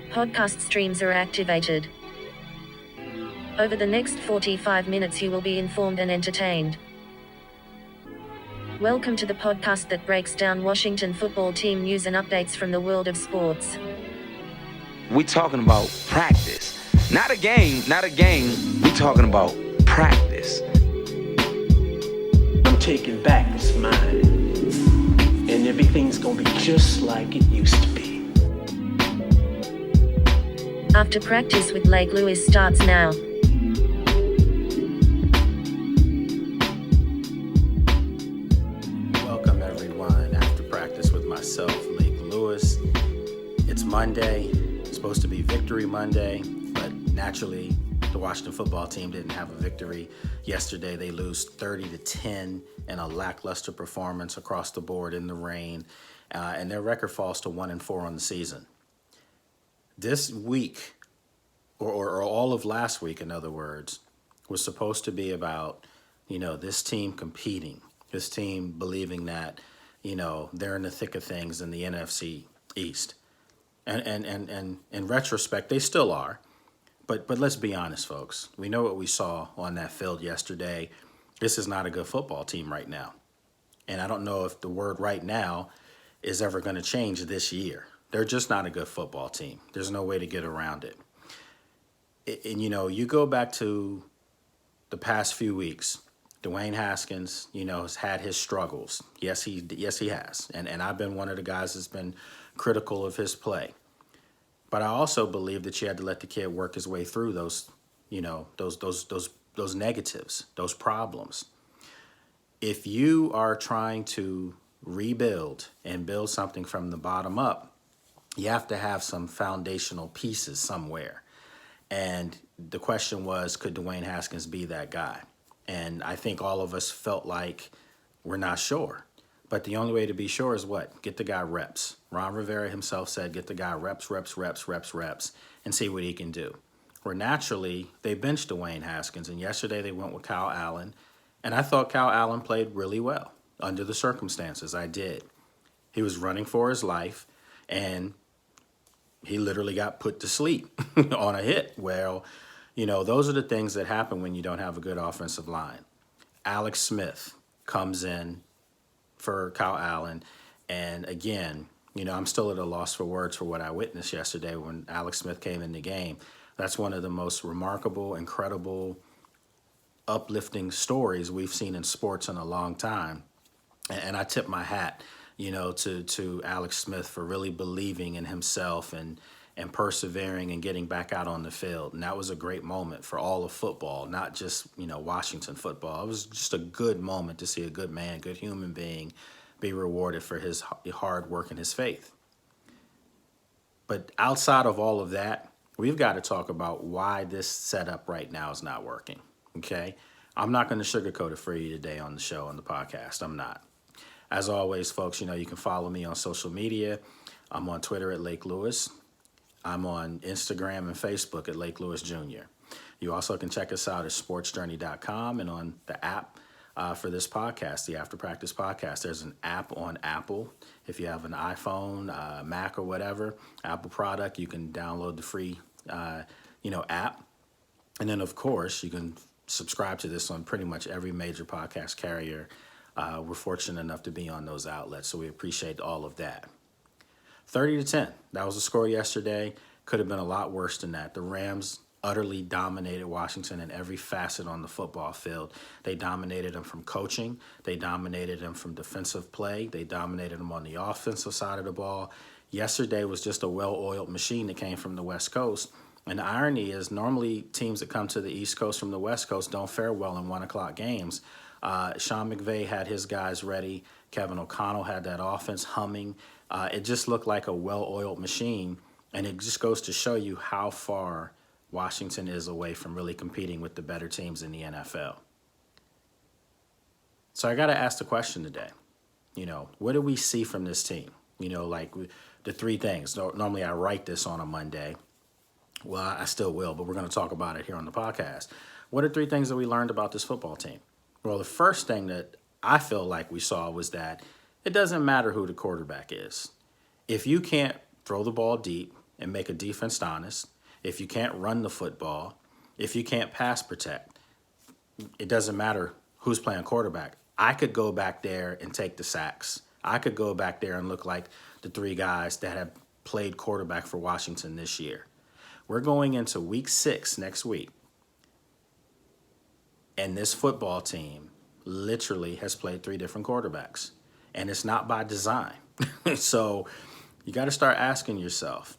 Podcast streams are activated. Over the next 45 minutes you will be informed and entertained. Welcome to the podcast that breaks down Washington football team news and updates from the world of sports. We talking about practice. Not a game. We talking about practice. I'm taking back this mind, and everything's gonna be just like it used to be. After practice with Lake Lewis starts now. Welcome everyone. After practice with myself, Lake Lewis. It's Monday. It's supposed to be Victory Monday, but naturally the Washington football team didn't have a victory yesterday. They lose 30-10 in a lackluster performance across the board in the rain, and their record falls to 1-4 on the season. This week, or all of last week, in other words, was supposed to be about, this team competing, this team believing that, they're in the thick of things in the NFC East. And in retrospect, they still are. But let's be honest, folks. We know what we saw on that field yesterday. This is not a good football team right now. And I don't know if the word right now is ever going to change this year. They're just not a good football team. There's no way to get around it. And, you go back to the past few weeks, Dwayne Haskins, has had his struggles. Yes, he has. And I've been one of the guys that's been critical of his play. But I also believe that you had to let the kid work his way through those negatives, those problems. If you are trying to rebuild and build something from the bottom up, you have to have some foundational pieces somewhere. And the question was, could Dwayne Haskins be that guy? And I think all of us felt like we're not sure. But the only way to be sure is what? Get the guy reps. Ron Rivera himself said, get the guy reps, and see what he can do. Where naturally, they benched Dwayne Haskins, and yesterday they went with Kyle Allen. And I thought Kyle Allen played really well under the circumstances. I did. He was running for his life, and he literally got put to sleep on a hit. Well, those are the things that happen when you don't have a good offensive line. Alex Smith comes in for Kyle Allen. And again, I'm still at a loss for words for what I witnessed yesterday when Alex Smith came in the game. That's one of the most remarkable, incredible, uplifting stories we've seen in sports in a long time. And I tip my hat to Alex Smith for really believing in himself and persevering and getting back out on the field. And that was a great moment for all of football, not just, Washington football. It was just a good moment to see a good man, good human being be rewarded for his hard work and his faith. But outside of all of that, we've got to talk about why this setup right now is not working, okay? I'm not going to sugarcoat it for you today on the show, on the podcast. I'm not. As always, folks, you can follow me on social media. I'm on Twitter at Lake Lewis. I'm on Instagram and Facebook at Lake Lewis Jr. You also can check us out at sportsjourney.com and on the app for this podcast, the After Practice Podcast. There's an app on Apple. If you have an iPhone, Mac, or whatever, Apple product, you can download the free, app. And then, of course, you can subscribe to this on pretty much every major podcast carrier. We're fortunate enough to be on those outlets, so we appreciate all of that. 30-10, that was the score yesterday. Could have been a lot worse than that. The Rams utterly dominated Washington in every facet on the football field. They dominated them from coaching. They dominated them from defensive play. They dominated them on the offensive side of the ball. Yesterday was just a well-oiled machine that came from the West Coast. And the irony is normally teams that come to the East Coast from the West Coast don't fare well in 1 o'clock games. Sean McVay had his guys ready. Kevin O'Connell had that offense humming. It just looked like a well-oiled machine, and it just goes to show you how far Washington is away from really competing with the better teams in the NFL. So I got to ask the question today, what do we see from this team? The three things. Normally I write this on a Monday. Well, I still will, but we're going to talk about it here on the podcast. What are three things that we learned about this football team? Well, the first thing that I feel like we saw was that it doesn't matter who the quarterback is. If you can't throw the ball deep and make a defense honest, if you can't run the football, if you can't pass protect, it doesn't matter who's playing quarterback. I could go back there and take the sacks. I could go back there and look like the three guys that have played quarterback for Washington this year. We're going into week 6 next week, and this football team literally has played 3 different quarterbacks, and it's not by design. So you got to start asking yourself,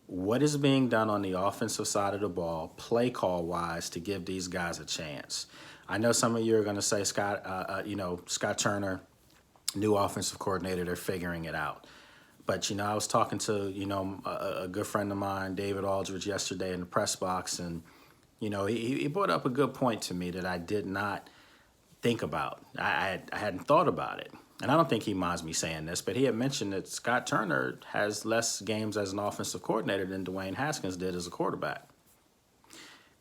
what is being done on the offensive side of the ball, play call wise, to give these guys a chance? I know some of you are going to say, Scott Turner, new offensive coordinator, they're figuring it out. But, I was talking to, a good friend of mine, David Aldridge, yesterday in the press box, and, he brought up a good point to me that I did not think about. I hadn't thought about it. And I don't think he minds me saying this, but he had mentioned that Scott Turner has less games as an offensive coordinator than Dwayne Haskins did as a quarterback.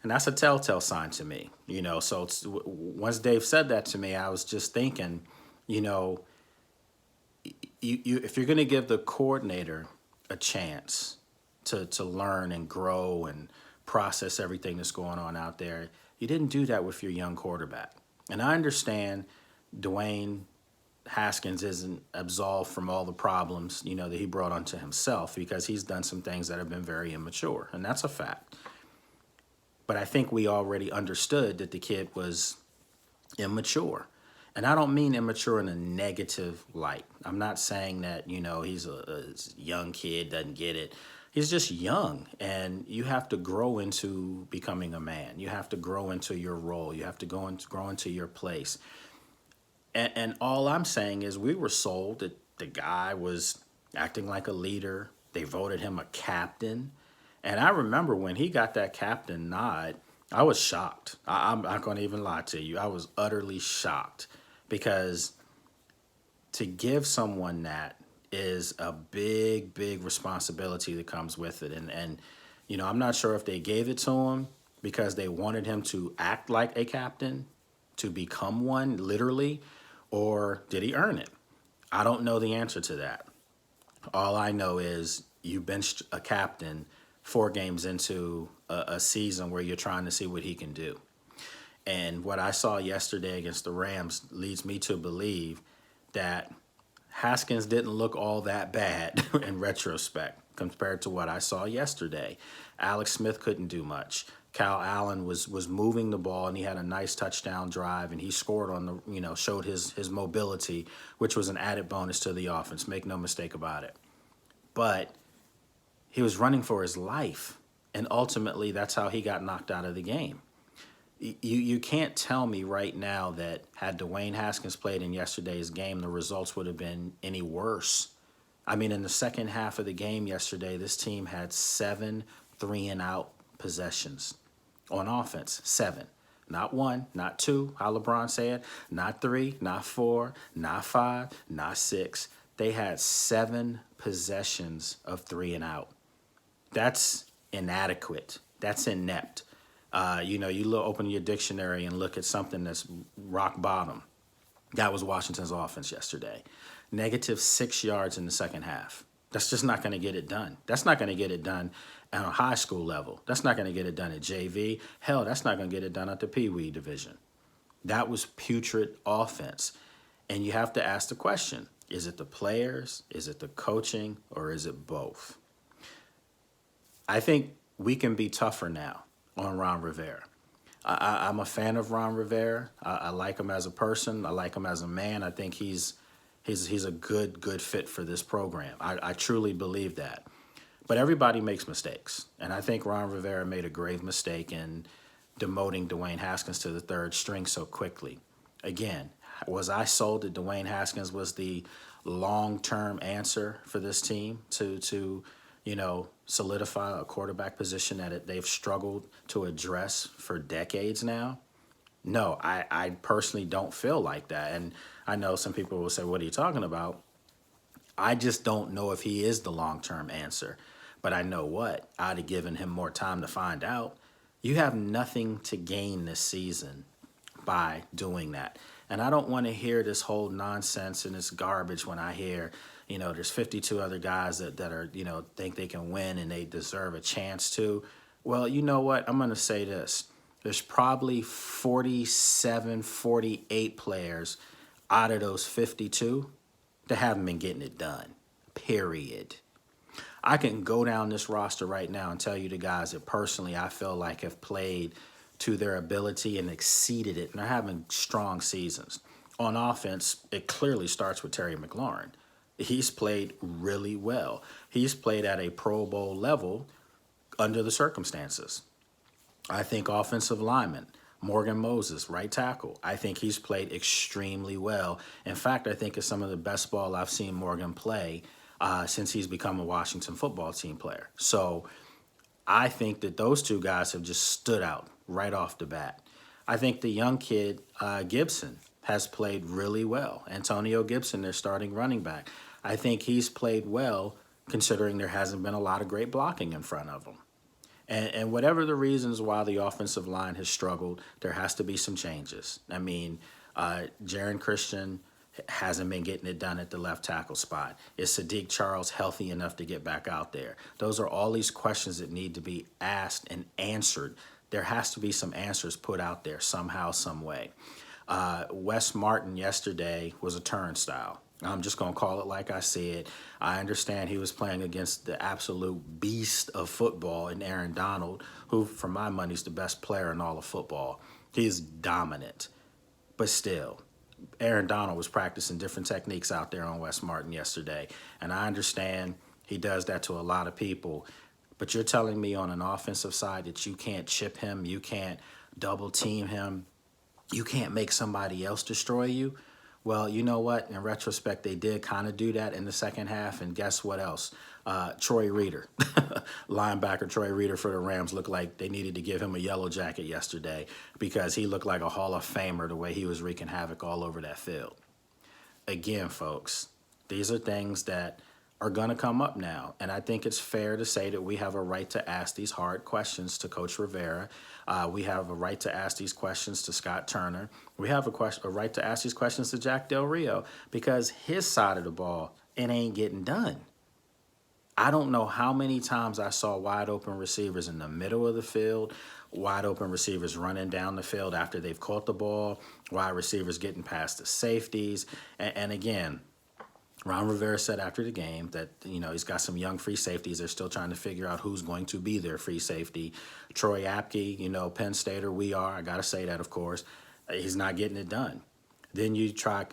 And that's a telltale sign to me, So once Dave said that to me, I was just thinking, you if you're going to give the coordinator a chance to learn and grow and process everything that's going on out there, you didn't do that with your young quarterback. And I understand Dwayne Haskins isn't absolved from all the problems, that he brought onto himself, because he's done some things that have been very immature, and that's a fact. But I think we already understood that the kid was immature. And I don't mean immature in a negative light. I'm not saying that, he's a young kid, doesn't get it. He's just young, and you have to grow into becoming a man. You have to grow into your role. You have to grow into your place. And all I'm saying is we were sold that the guy was acting like a leader. They voted him a captain. And I remember when he got that captain nod, I was shocked. I'm not going to even lie to you. I was utterly shocked, because to give someone that is a big, big responsibility that comes with it. And I'm not sure if they gave it to him because they wanted him to act like a captain, to become one, literally, or did he earn it? I don't know the answer to that. All I know is you benched a captain 4 games into a season where you're trying to see what he can do. And what I saw yesterday against the Rams leads me to believe that Haskins didn't look all that bad in retrospect compared to what I saw yesterday. Alex Smith couldn't do much. Kyle Allen was moving the ball, and he had a nice touchdown drive, and he scored on the, showed his mobility, which was an added bonus to the offense. Make no mistake about it. But he was running for his life, and ultimately that's how he got knocked out of the game. You can't tell me right now that had Dwayne Haskins played in yesterday's game, the results would have been any worse. I mean, in the second half of the game yesterday, this team had 7 3-and-out possessions on offense. 7. Not 1, not 2, how LeBron said, not 3, not 4, not 5, not 6. They had 7 possessions of 3-and-out. That's inadequate. That's inept. You open your dictionary and look at something that's rock bottom. That was Washington's offense yesterday. -6 yards in the second half. That's just not going to get it done. That's not going to get it done at a high school level. That's not going to get it done at JV. Hell, that's not going to get it done at the Pee Wee division. That was putrid offense. And you have to ask the question, is it the players, is it the coaching, or is it both? I think we can be tougher now on Ron Rivera. I'm a fan of Ron Rivera. I like him as a person. I like him as a man. I think he's a good fit for this program. I truly believe that. But everybody makes mistakes. And I think Ron Rivera made a grave mistake in demoting Dwayne Haskins to the 3rd string so quickly. Again, was I sold that Dwayne Haskins was the long-term answer for this team to solidify a quarterback position that they've struggled to address for decades now? No, I personally don't feel like that. And I know some people will say, what are you talking about? I just don't know if he is the long-term answer. But I know what? I'd have given him more time to find out. You have nothing to gain this season by doing that. And I don't want to hear this whole nonsense and this garbage when I hear, there's 52 other guys that are, think they can win and they deserve a chance to. Well, you know what? I'm going to say this. There's probably 47, 48 players out of those 52 that haven't been getting it done, period. I can go down this roster right now and tell you the guys that personally I feel like have played to their ability and exceeded it, and they're having strong seasons. On offense, it clearly starts with Terry McLaurin. He's played really well. He's played at a Pro Bowl level under the circumstances. I think offensive lineman, Morgan Moses, right tackle, I think he's played extremely well. In fact, I think it's some of the best ball I've seen Morgan play since he's become a Washington football team player. So I think that those two guys have just stood out right off the bat. I think the young kid, Gibson, has played really well. Antonio Gibson, their starting running back. I think he's played well considering there hasn't been a lot of great blocking in front of him. And whatever the reasons why the offensive line has struggled, there has to be some changes. I mean, Jaron Christian hasn't been getting it done at the left tackle spot. Is Sadiq Charles healthy enough to get back out there? Those are all these questions that need to be asked and answered. There has to be some answers put out there somehow, some way. Wes Martin yesterday was a turnstile. I'm just going to call it like I said. I understand he was playing against the absolute beast of football in Aaron Donald, who, for my money, is the best player in all of football. He's dominant. But still, Aaron Donald was practicing different techniques out there on Wes Martin yesterday. And I understand he does that to a lot of people. But you're telling me on an offensive side that you can't chip him, you can't double team him, you can't make somebody else destroy you? Well, you know what? In retrospect, they did kind of do that in the second half. And guess what else? Troy Reeder, linebacker Troy Reeder for the Rams, looked like they needed to give him a yellow jacket yesterday because he looked like a Hall of Famer the way he was wreaking havoc all over that field. Again, folks, these are things that are going to come up now. And I think it's fair to say that we have a right to ask these hard questions to Coach Rivera. We have a right to ask these questions to Scott Turner. We have a right to ask these questions to Jack Del Rio because his side of the ball, it ain't getting done. I don't know how many times I saw wide open receivers in the middle of the field, wide open receivers running down the field after they've caught the ball, wide receivers getting past the safeties. And again, Ron Rivera said after the game that, he's got some young free safeties. They're still trying to figure out who's going to be their free safety. Troy Apke, Penn Stater, I got to say that, of course. He's not getting it done. Then you try,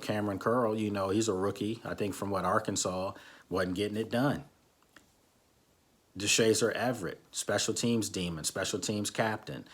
Cameron Curl, he's a rookie, I think from Arkansas, wasn't getting it done. DeShazer Everett, special teams demon, special teams captain,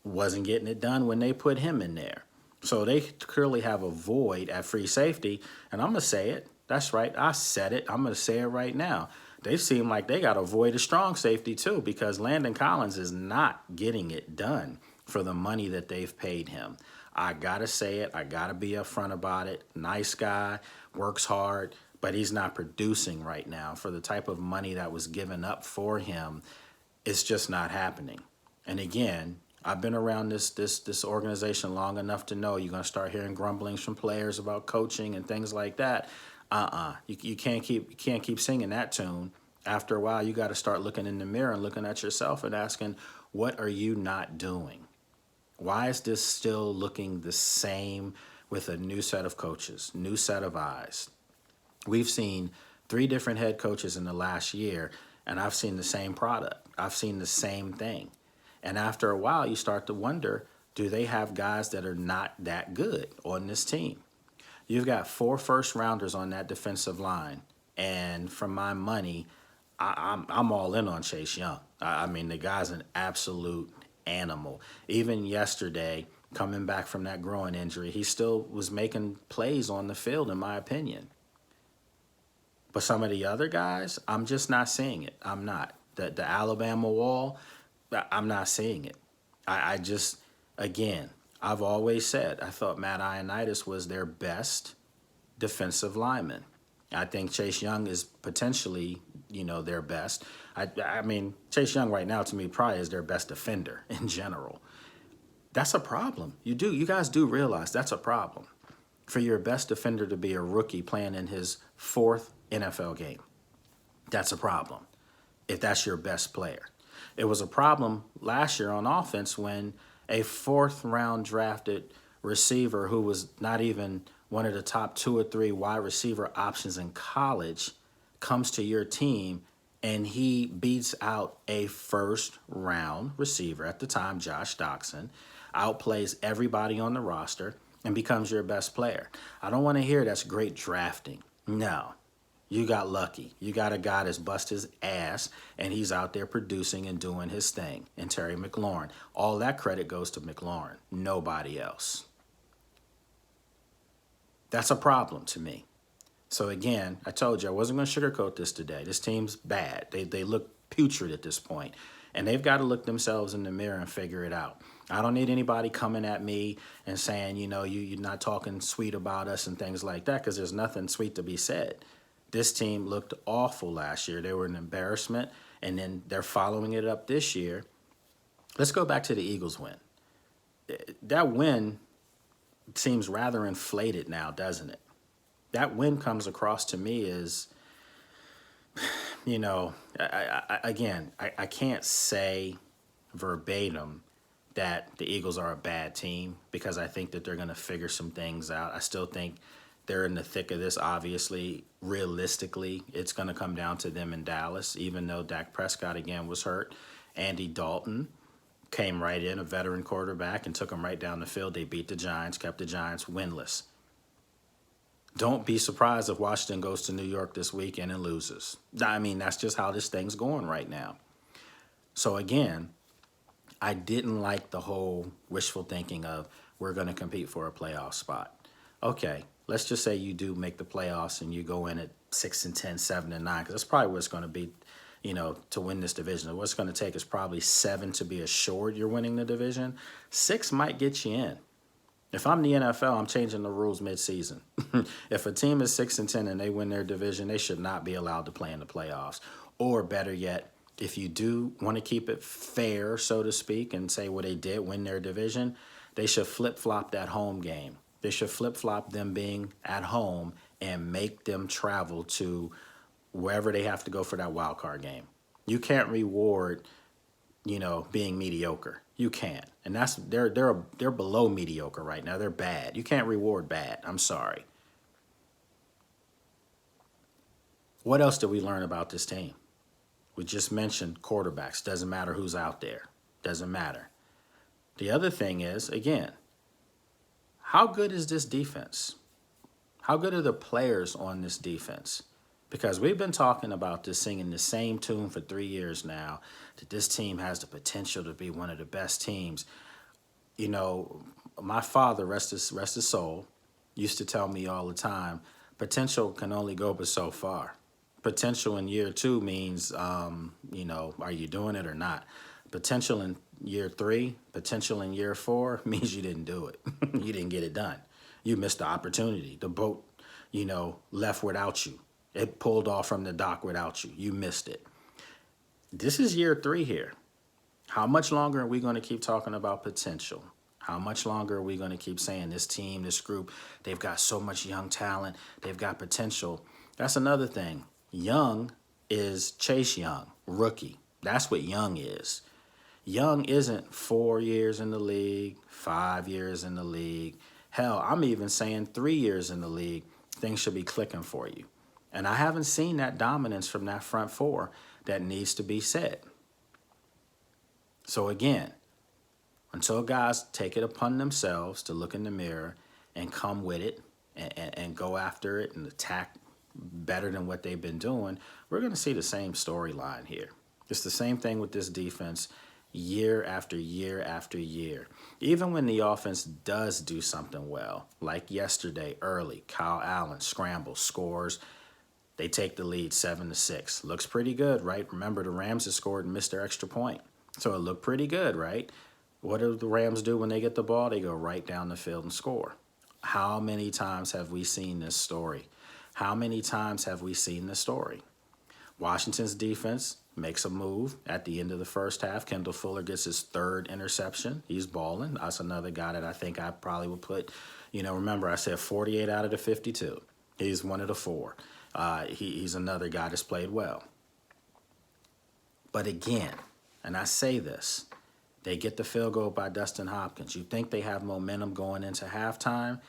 wasn't getting it done when they put him in there. So they clearly have a void at free safety, and I'm going to say it. That's right. I said it. I'm going to say it right now. They seem like they got a void of strong safety, too, because Landon Collins is not getting it done for the money that they've paid him. I got to say it. I got to be upfront about it. Nice guy, works hard, but he's not producing right now. For the type of money that was given up for him, it's just not happening. And again, I've been around this organization long enough to know you're going to start hearing grumblings from players about coaching and things like that. You can't keep singing that tune. After a while, you got to start looking in the mirror and looking at yourself and asking, what are you not doing? Why is this still looking the same with a new set of coaches, new set of eyes? We've seen 3 different head coaches in the last year, and I've seen the same product. I've seen the same thing. And after a while, you start to wonder, do they have guys that are not that good on this team? You've got 4 first-rounders on that defensive line. And for my money, I'm all in on Chase Young. I mean, the guy's an absolute animal. Even yesterday, coming back from that groin injury, he still was making plays on the field, in my opinion. But some of the other guys, I'm just not seeing it. I'm not. The Alabama wall, I'm not seeing it. I just, again, I've always said I thought Matt Ioannidis was their best defensive lineman. I think Chase Young is potentially, their best. I mean, Chase Young right now to me probably is their best defender in general. That's a problem. You guys do realize that's a problem. For your best defender to be a rookie playing in his fourth NFL game. That's a problem if that's your best player. It was a problem last year on offense when a fourth round drafted receiver who was not even one of the top 2 or 3 wide receiver options in college comes to your team and he beats out a first round receiver at the time, Josh Doxson, outplays everybody on the roster and becomes your best player. I don't want to hear that's great drafting. No. You got lucky. You got a guy that's bust his ass, and he's out there producing and doing his thing. And Terry McLaurin. All that credit goes to McLaurin. Nobody else. That's a problem to me. So again, I told you I wasn't going to sugarcoat this today. This team's bad. They look putrid at this point. And they've got to look themselves in the mirror and figure it out. I don't need anybody coming at me and saying, you're not talking sweet about us and things like that, because there's nothing sweet to be said. This team looked awful last year. They were an embarrassment, and then they're following it up this year. Let's go back to the Eagles win. That win seems rather inflated now, doesn't it? That win comes across to me as, I can't say verbatim that the Eagles are a bad team, because I think that they're going to figure some things out. I still think they're in the thick of this, obviously. Realistically, it's going to come down to them in Dallas, even though Dak Prescott again was hurt. Andy Dalton came right in, a veteran quarterback, and took them right down the field. They beat the Giants, kept the Giants winless. Don't be surprised if Washington goes to New York this weekend and loses. I mean, that's just how this thing's going right now. So again, I didn't like the whole wishful thinking of we're going to compete for a playoff spot. Okay, let's just say you do make the playoffs and you go in at 6-10, 7-9, because that's probably what it's going to be, to win this division. What it's going to take is probably 7 to be assured you're winning the division. 6 might get you in. If I'm the NFL, I'm changing the rules mid-season. If a team is 6-10 and they win their division, they should not be allowed to play in the playoffs. Or better yet, if you do want to keep it fair, so to speak, and say what they did, win their division, they should flip-flop that home game. They should flip-flop them being at home and make them travel to wherever they have to go for that wild card game. You can't reward, being mediocre. You can't. And that's they're below mediocre right now. They're bad. You can't reward bad. I'm sorry. What else did we learn about this team? We just mentioned quarterbacks. Doesn't matter who's out there. Doesn't matter. The other thing is, again, how good is this defense? How good are the players on this defense? Because we've been talking about this, singing the same tune for 3 years now, that this team has the potential to be one of the best teams. My father, rest his soul, used to tell me all the time, potential can only go but so far. Potential in year 2 means, are you doing it or not? Potential in year 3, potential in year 4 means you didn't do it. You didn't get it done. You missed the opportunity. The boat, left without you. It pulled off from the dock without you. You missed it. This is year 3 here. How much longer are we going to keep talking about potential? How much longer are we going to keep saying this team, this group, they've got so much young talent, they've got potential? That's another thing. Young is Chase Young, rookie. That's what young is. Young isn't 4 years in the league, 5 years in the league. Hell, I'm even saying 3 years in the league. Things should be clicking for you. And I haven't seen that dominance from that front 4 that needs to be said. So again, until guys take it upon themselves to look in the mirror and come with it and go after it and attack better than what they've been doing, we're going to see the same storyline here. It's the same thing with this defense year after year after year. Even when the offense does do something well, like yesterday early, Kyle Allen scrambles, scores. They take the lead 7-6. Looks pretty good, right? Remember, the Rams have scored and missed their extra point. So it looked pretty good, right? What do the Rams do when they get the ball? They go right down the field and score. How many times have we seen this story? How many times have we seen this story? Washington's defense makes a move at the end of the first half. Kendall Fuller gets his 3rd interception. He's balling. That's another guy that I think I probably would put, remember I said 48 out of the 52. He's one of the 4. He's another guy that's played well. But again, and I say this, they get the field goal by Dustin Hopkins. You think they have momentum going into halftime?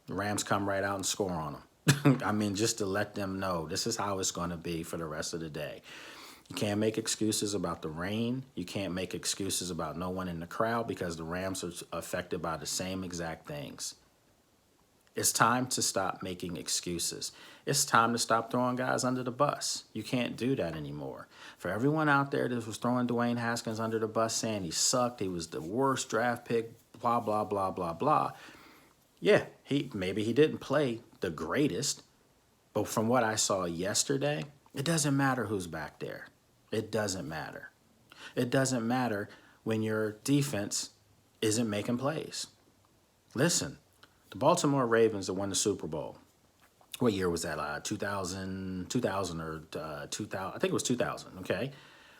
The Rams come right out and score on them. I mean, just to let them know this is how it's going to be for the rest of the day. You can't make excuses about the rain. You can't make excuses about no one in the crowd because the Rams are affected by the same exact things. It's time to stop making excuses. It's time to stop throwing guys under the bus. You can't do that anymore. For everyone out there that was throwing Dwayne Haskins under the bus saying he sucked, he was the worst draft pick, blah, blah, blah, blah, blah. Yeah, maybe he didn't play the greatest, but from what I saw yesterday, it doesn't matter who's back there. It doesn't matter. It doesn't matter when your defense isn't making plays. Listen, the Baltimore Ravens that won the Super Bowl. What year was that? 2000 or 2000? I think it was 2000, okay?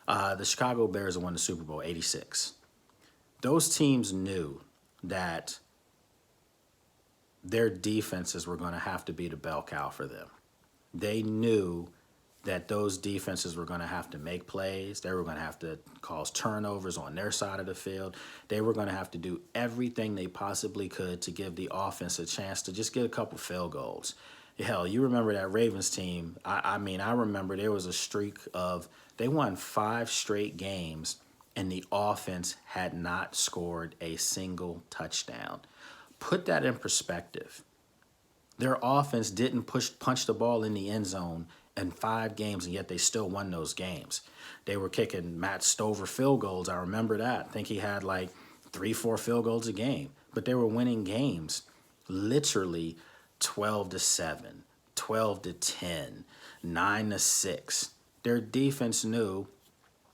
The Chicago Bears that won the Super Bowl, 86. Those teams knew that their defenses were going to have to be the bell cow for them. They knew that those defenses were going to have to make plays. They were going to have to cause turnovers on their side of the field. They were going to have to do everything they possibly could to give the offense a chance to just get a couple field goals. Hell, you remember that Ravens team. I remember there was a streak of, they won 5 straight games, and the offense had not scored a single touchdown. Put that in perspective. Their offense didn't punch the ball in the end zone in 5 games, and yet they still won those games. They were kicking Matt Stover field goals. I remember that. I think he had like 3-4 field goals a game. But they were winning games literally 12-7, 12-10, 9-6. Their defense knew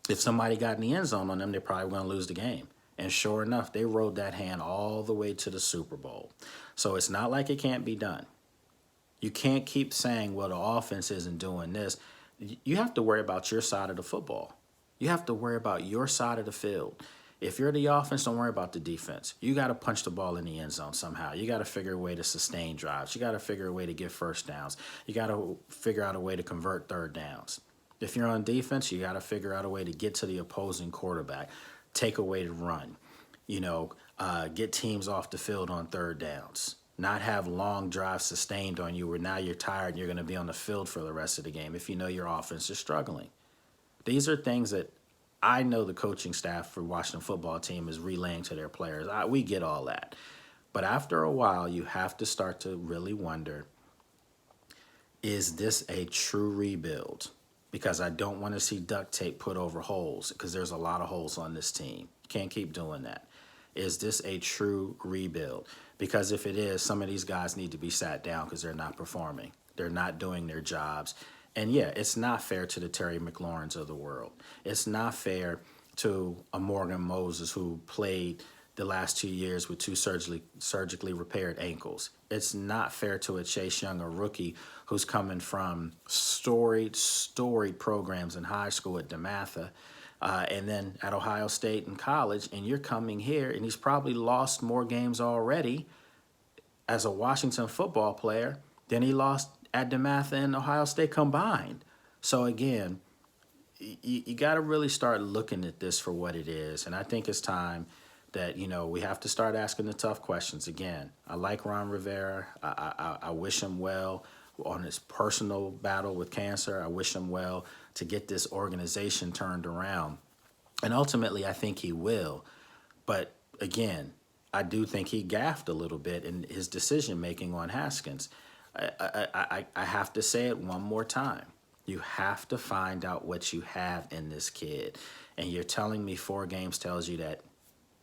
if somebody got in the end zone on them, they're probably going to lose the game. And sure enough, they rode that hand all the way to the Super Bowl. So it's not like it can't be done. You can't keep saying, well, the offense isn't doing this. You have to worry about your side of the football. You have to worry about your side of the field. If you're the offense, don't worry about the defense. You got to punch the ball in the end zone somehow. You got to figure a way to sustain drives. You got to figure a way to get first downs. You got to figure out a way to convert third downs. If you're on defense, you got to figure out a way to get to the opposing quarterback, take away the run, get teams off the field on third downs, not have long drives sustained on you where now you're tired and you're going to be on the field for the rest of the game if you know your offense is struggling. These are things that I know the coaching staff for Washington football team is relaying to their players. We get all that. But after a while, you have to start to really wonder, is this a true rebuild? Because I don't want to see duct tape put over holes, because there's a lot of holes on this team. You can't keep doing that. Is this a true rebuild? Because if it is, some of these guys need to be sat down because they're not performing. They're not doing their jobs. And yeah, it's not fair to the Terry McLaurins of the world. It's not fair to a Morgan Moses who played the last 2 years with 2 surgically repaired ankles. It's not fair to a Chase Young, a rookie who's coming from storied programs in high school at DeMatha, and then at Ohio State in college, and you're coming here, and he's probably lost more games already as a Washington football player than he lost at DeMatha and Ohio State combined. So again, you got to really start looking at this for what it is, and I think it's time that, we have to start asking the tough questions again. I like Ron Rivera. I wish him well on his personal battle with cancer. I wish him well to get this organization turned around. And ultimately, I think he will. But again, I do think he gaffed a little bit in his decision-making on Haskins. I have to say it one more time. You have to find out what you have in this kid. And you're telling me 4 games tells you that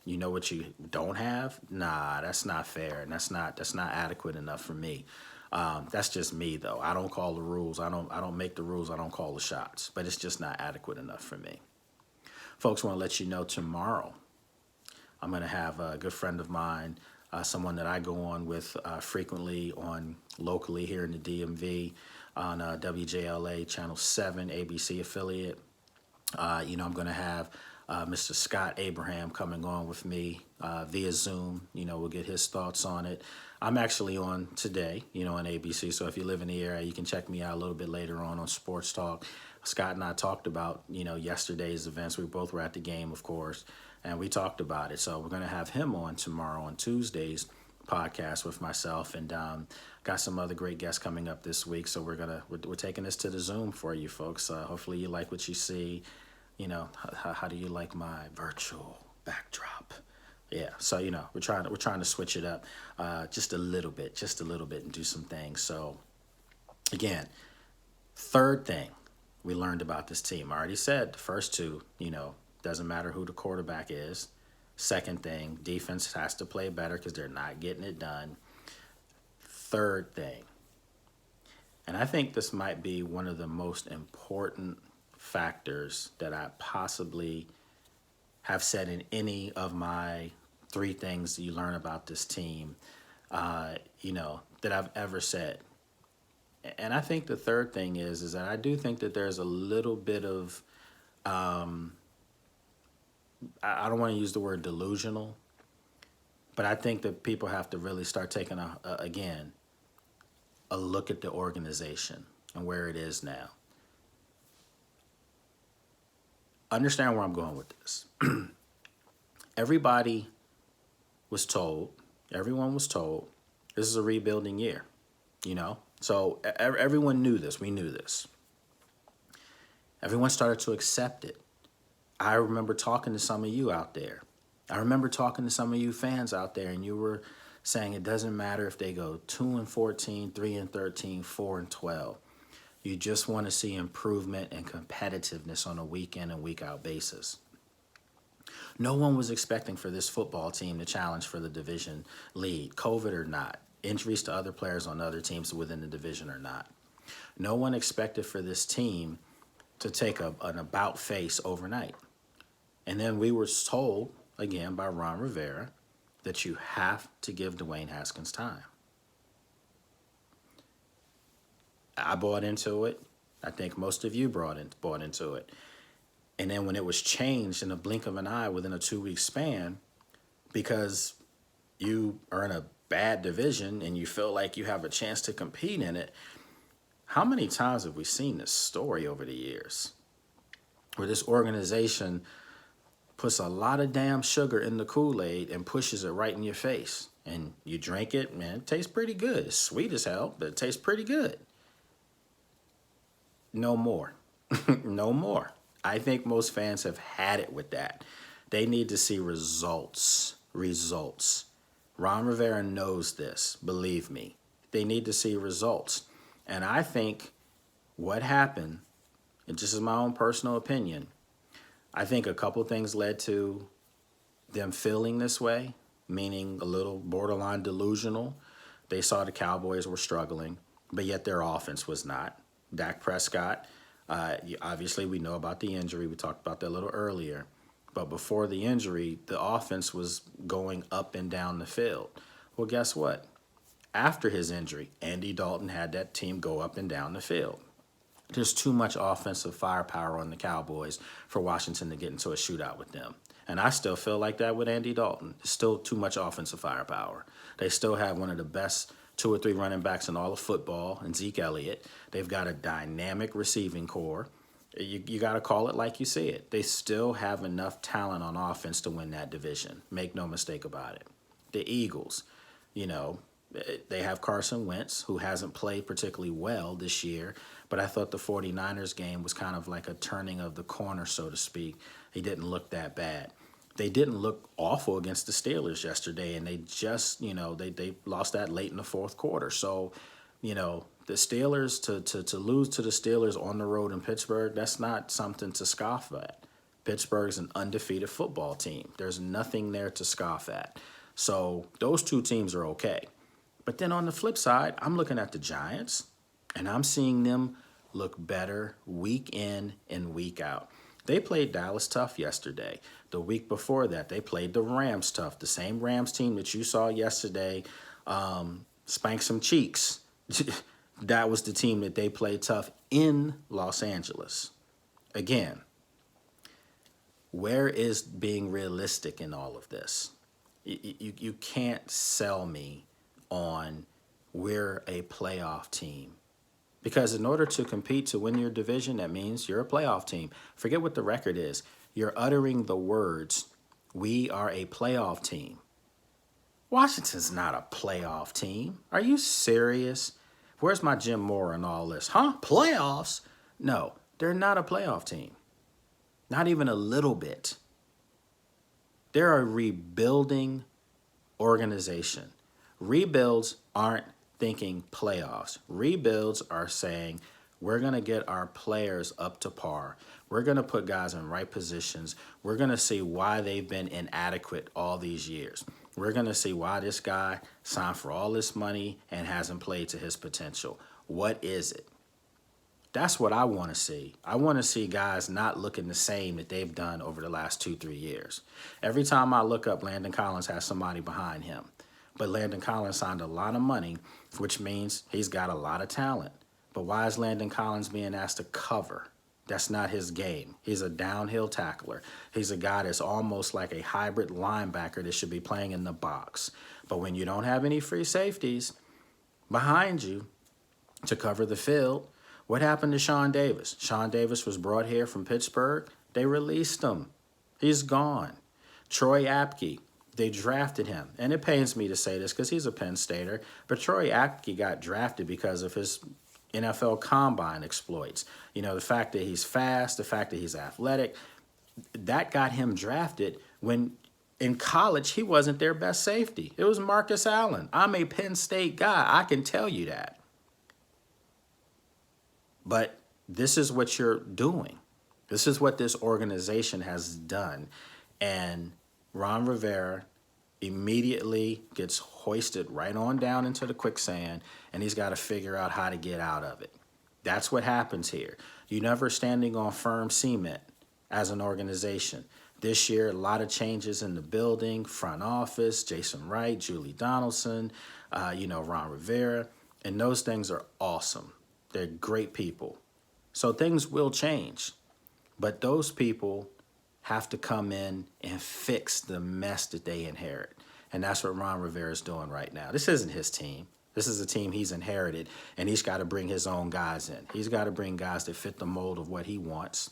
you know what you don't have? Nah, that's not fair, and that's not adequate enough for me. That's just me, though. I don't call the rules. I don't make the rules. I don't call the shots. But it's just not adequate enough for me. Folks, want to let you know tomorrow I'm going to have a good friend of mine, someone that I go on with frequently on locally here in the DMV on WJLA Channel 7 ABC affiliate. I'm going to have Mr. Scott Abraham coming on with me via Zoom. We'll get his thoughts on it. I'm actually on today, on ABC. So if you live in the area, you can check me out a little bit later on Sports Talk. Scott and I talked about, yesterday's events. We both were at the game, of course, and we talked about it. So we're going to have him on tomorrow on Tuesday's podcast with myself, and got some other great guests coming up this week. So we're taking this to the Zoom for you folks. Hopefully you like what you see. How do you like my virtual backdrop? Yeah, so we're trying to switch it up just a little bit, and do some things. So again, third thing we learned about this team. I already said the first two, doesn't matter who the quarterback is. Second thing, defense has to play better because they're not getting it done. Third thing, and I think this might be one of the most important factors that I possibly have said in any of my 3 things that you learn about this team, that I've ever said. And I think the third thing is that I do think that there's a little bit of, I don't want to use the word delusional, but I think that people have to really start taking, a look at the organization and where it is now. Understand where I'm going with this. Everyone was told, this is a rebuilding year, So everyone knew this. We knew this. Everyone started to accept it. I remember talking to some of you out there. I remember talking to some of you fans out there, and you were saying it doesn't matter if they go 2-14, 3-13, 4-12. You just want to see improvement and competitiveness on a week in and week out basis. No one was expecting for this football team to challenge for the division lead, COVID or not, injuries to other players on other teams within the division or not. No one expected for this team to take an about face overnight. And then we were told, again, by Ron Rivera, that you have to give Dwayne Haskins time. I bought into it. I think most of you bought into it. And then when it was changed in a blink of an eye within a 2-week span, because you are in a bad division and you feel like you have a chance to compete in it, how many times have we seen this story over the years where this organization puts a lot of damn sugar in the Kool-Aid and pushes it right in your face, and you drink it, man, it tastes pretty good. It's sweet as hell, but it tastes pretty good. No more. No more. I think most fans have had it with that. They need to see results. Ron Rivera knows this, believe me. They need to see results. And I think what happened, and just as my own personal opinion, I think a couple things led to them feeling this way, meaning a little borderline delusional. They saw the Cowboys were struggling, but yet their offense was not. Dak Prescott, obviously we know about the injury. We talked about that a little earlier. But before the injury, the offense was going up and down the field. Well, guess what? After his injury, Andy Dalton had that team go up and down the field. There's too much offensive firepower on the Cowboys for Washington to get into a shootout with them. And I still feel like that with Andy Dalton. There's still too much offensive firepower. They still have one of the best 2 or 3 running backs in all of football, and Zeke Elliott. They've got a dynamic receiving core. You got to call it like you see it. They still have enough talent on offense to win that division. Make no mistake about it. The Eagles, they have Carson Wentz, who hasn't played particularly well this year, but I thought the 49ers game was kind of like a turning of the corner, so to speak. He didn't look that bad. They didn't look awful against the Steelers yesterday, and they just, they lost that late in the fourth quarter. So, the Steelers, to lose to the Steelers on the road in Pittsburgh, that's not something to scoff at. Pittsburgh's an undefeated football team. There's nothing there to scoff at. So those 2 teams are okay. But then on the flip side, I'm looking at the Giants, and I'm seeing them look better week in and week out. They played Dallas tough yesterday. The week before that, they played the Rams tough. The same Rams team that you saw yesterday spank some cheeks. That was the team that they played tough in Los Angeles. Again, where is being realistic in all of this? You can't sell me on we're a playoff team. Because in order to compete to win your division, that means you're a playoff team. Forget what the record is. You're uttering the words, we are a playoff team. Washington's not a playoff team. Are you serious? Where's my Jim Moore in all this? Huh? Playoffs? No, they're not a playoff team. Not even a little bit. They're a rebuilding organization. Rebuilds aren't thinking playoffs. Rebuilds are saying, we're going to get our players up to par. We're going to put guys in right positions. We're going to see why they've been inadequate all these years. We're going to see why this guy signed for all this money and hasn't played to his potential. What is it? That's what I want to see. I want to see guys not looking the same that they've done over the last 2-3 years. Every time I look up, Landon Collins has somebody behind him. But Landon Collins signed a lot of money, which means he's got a lot of talent. But why is Landon Collins being asked to cover? That's not his game. He's a downhill tackler. He's a guy that's almost like a hybrid linebacker that should be playing in the box. But when you don't have any free safeties behind you to cover the field, what happened to Sean Davis? Sean Davis was brought here from Pittsburgh. They released him. He's gone. Troy Apke, they drafted him. And it pains me to say this because he's a Penn Stater, but Troy Apke got drafted because of his NFL combine exploits. You know, the fact that he's fast, the fact that he's athletic, that got him drafted when in college he wasn't their best safety. It was Marcus Allen. I'm a Penn State guy. I can tell you that. But this is what you're doing. This is what this organization has done. And Ron Rivera immediately gets hoisted right on down into the quicksand, and he's got to figure out how to get out of it. That's what happens here. You're never standing on firm cement as an organization. This year, a lot of changes in the building, front office, Jason Wright, Julie Donaldson, Ron Rivera, and those things are awesome. They're great people. So things will change. But those people have to come in and fix the mess that they inherit. And that's what Ron Rivera is doing right now. This isn't his team. This is a team he's inherited, and he's got to bring his own guys in. He's got to bring guys that fit the mold of what he wants.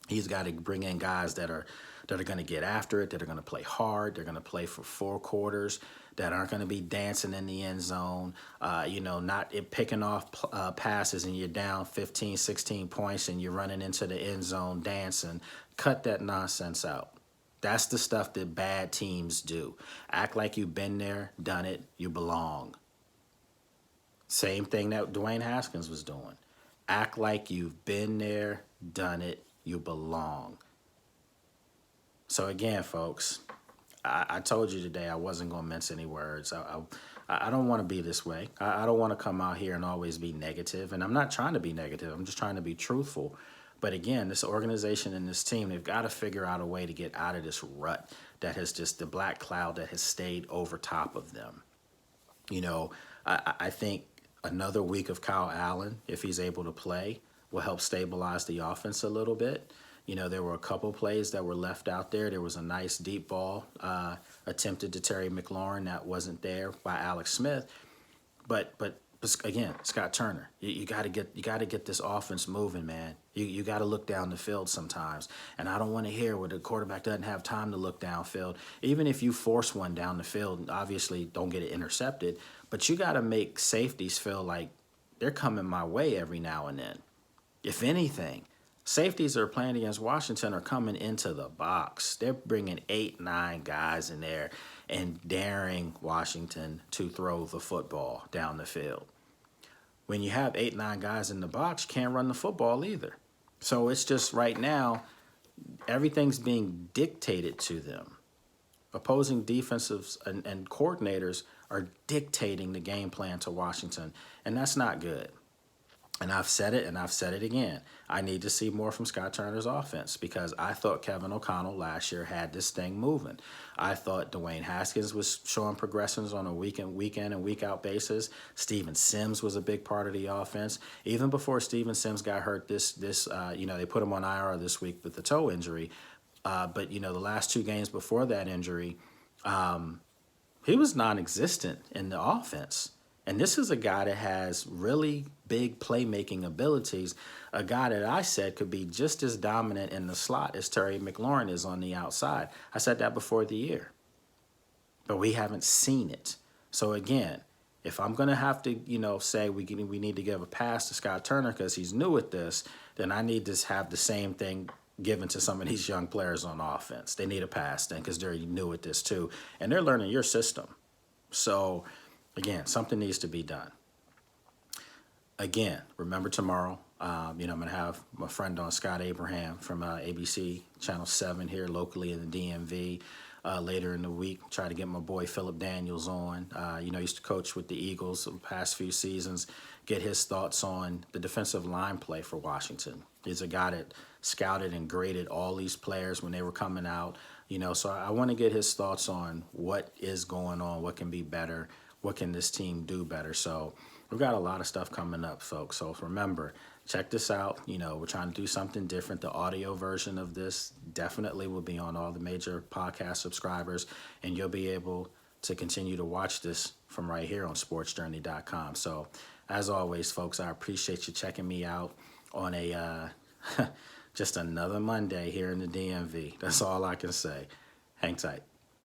He's got to bring in guys that are going to get after it, that are going to play hard, they're going to play for 4 quarters, that aren't going to be dancing in the end zone, not picking off passes and you're down 15, 16 points and you're running into the end zone dancing. Cut that nonsense out. That's the stuff that bad teams do. Act like you've been there, done it, you belong. Same thing that Dwayne Haskins was doing. Act like you've been there, done it, you belong. So again, folks, I told you today I wasn't going to mince any words. I don't want to be this way. I don't want to come out here and always be negative. And I'm not trying to be negative. I'm just trying to be truthful. But again, this organization and this team, they've got to figure out a way to get out of this rut that has just the black cloud that has stayed over top of them. I think another week of Kyle Allen, if he's able to play, will help stabilize the offense a little bit. There were a couple plays that were left out there. There was a nice deep ball attempted to Terry McLaurin that wasn't there by Alex Smith. But again, Scott Turner, you got to get this offense moving, man. You got to look down the field sometimes. And I don't want to hear where the quarterback doesn't have time to look downfield. Even if you force one down the field, obviously don't get it intercepted. But you got to make safeties feel like they're coming my way every now and then. If anything, safeties that are playing against Washington are coming into the box. They're bringing 8, 9 guys in there and daring Washington to throw the football down the field. When you have 8, 9 guys in the box, you can't run the football either. So it's just right now, everything's being dictated to them. Opposing defensives and coordinators are dictating the game plan to Washington, and that's not good. And I've said it, and I've said it again. I need to see more from Scott Turner's offense because I thought Kevin O'Connell last year had this thing moving. I thought Dwayne Haskins was showing progressions on a week in and week out basis. Steven Sims was a big part of the offense. Even before Steven Sims got hurt, they put him on IR this week with the toe injury. But, the last two games before that injury, he was non-existent in the offense. And this is a guy that has really big playmaking abilities, a guy that I said could be just as dominant in the slot as Terry McLaurin is on the outside. I said that before the year, but we haven't seen it. So again, if I'm going to have to, say we need to give a pass to Scott Turner because he's new at this, then I need to have the same thing given to some of these young players on offense. They need a pass then because they're new at this too, and they're learning your system. So again, something needs to be done. Again, remember tomorrow, I'm going to have my friend on, Scott Abraham from ABC Channel 7 here locally in the DMV. Later in the week, try to get my boy Philip Daniels on. Used to coach with the Eagles the past few seasons. Get his thoughts on the defensive line play for Washington. He's a guy that scouted and graded all these players when they were coming out. So I want to get his thoughts on what is going on, what can be better, what can this team do better. So we've got a lot of stuff coming up, folks. So remember, check this out. We're trying to do something different. The audio version of this definitely will be on all the major podcast subscribers, and you'll be able to continue to watch this from right here on sportsjourney.com. So as always, folks, I appreciate you checking me out on a just another Monday here in the DMV. That's all I can say. Hang tight.